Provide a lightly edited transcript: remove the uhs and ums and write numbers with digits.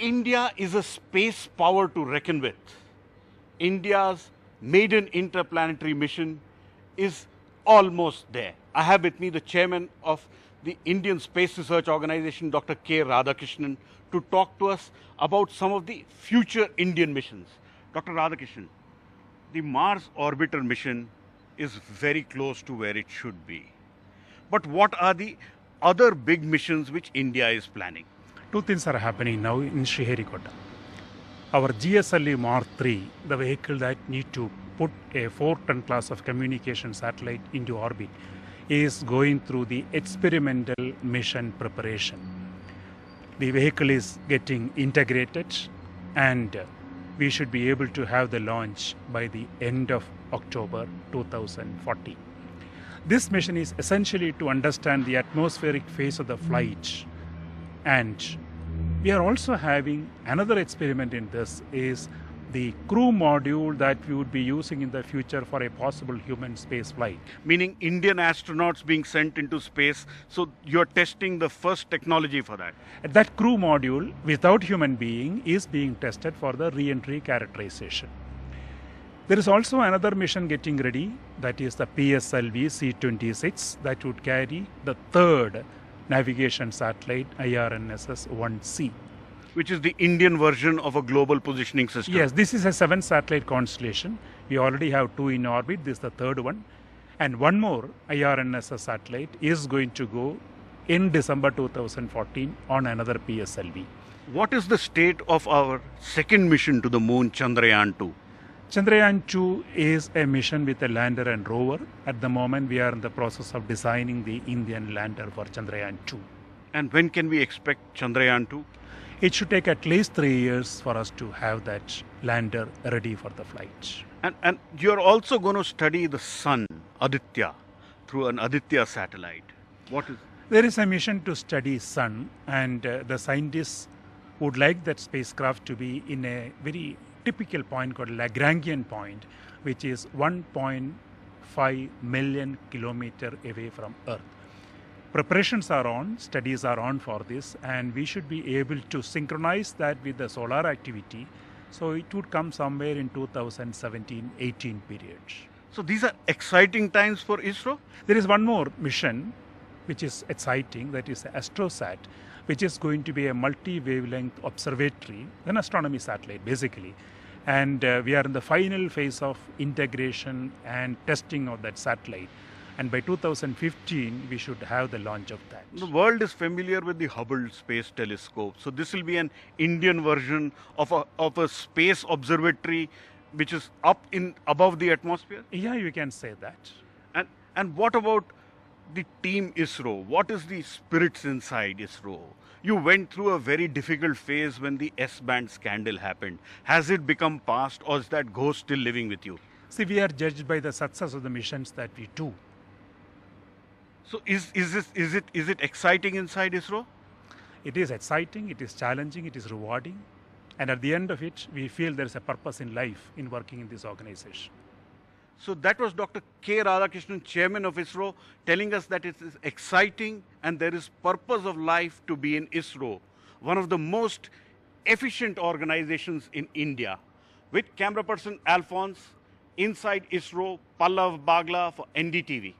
India is a space power to reckon with. India's maiden interplanetary mission is almost there. I have with me the chairman of the Indian Space Research Organization, Dr. K. Radhakrishnan, to talk to us about some of the future Indian missions. Dr. Radhakrishnan, the Mars orbiter mission is very close to where it should be. But what are the other big missions which India is planning? Two things are happening now in Sriharikota. Our GSLV Mark III, the vehicle that need to put a 4-ton class of communication satellite into orbit, is going through the experimental mission preparation. The vehicle is getting integrated and we should be able to have the launch by the end of October 2040. This mission is essentially to understand the atmospheric phase of the flight, and we are also having another experiment in this is the crew module that we would be using in the future for a possible human space flight. Meaning Indian astronauts being sent into space, so you're testing the first technology for that. That crew module without human being is being tested for the re-entry characterization. There is also another mission getting ready, that is the PSLV C-26, that would carry the third navigation satellite IRNSS-1C. Which is the Indian version of a global positioning system. Yes, this is a 7-satellite constellation. We already have 2 in orbit. This is the third one. And one more IRNSS satellite is going to go in December 2014 on another PSLV. What is the state of our second mission to the moon, Chandrayaan-2? Chandrayaan-2 is a mission with a lander and rover. At the moment, we are in the process of designing the Indian lander for Chandrayaan-2. And when can we expect Chandrayaan-2? It should take at least 3 years for us to have that lander ready for the flight. And you're also going to study the sun, Aditya, through an Aditya satellite. What is? There is a mission to study sun, and the scientists would like that spacecraft to be in a very typical point called Lagrangian point, which is 1.5 million kilometers away from Earth. Preparations are on, studies are on for this, and we should be able to synchronize that with the solar activity. So it would come somewhere in 2017-18 period. So these are exciting times for ISRO? There is one more mission which is exciting, that is AstroSat, which is going to be a multi-wavelength observatory, an astronomy satellite basically. And we are in the final phase of integration and testing of that satellite. And by 2015, we should have the launch of that. The world is familiar with the Hubble Space Telescope. So this will be an Indian version of a space observatory which is up in above the atmosphere? Yeah, you can say that. And what about the team ISRO? What is the spirits inside ISRO? You went through a very difficult phase when the S-band scandal happened. Has it become past, or is that ghost still living with you? See, we are judged by the success of the missions that we do. So is it exciting inside ISRO? It is exciting, it is challenging, it is rewarding. And at the end of it, we feel there is a purpose in life in working in this organization. So that was Dr. K. Radhakrishnan, chairman of ISRO, telling us that it is exciting and there is purpose of life to be in ISRO, one of the most efficient organizations in India. With camera person Alphonse, inside ISRO, Pallav Bagla for NDTV.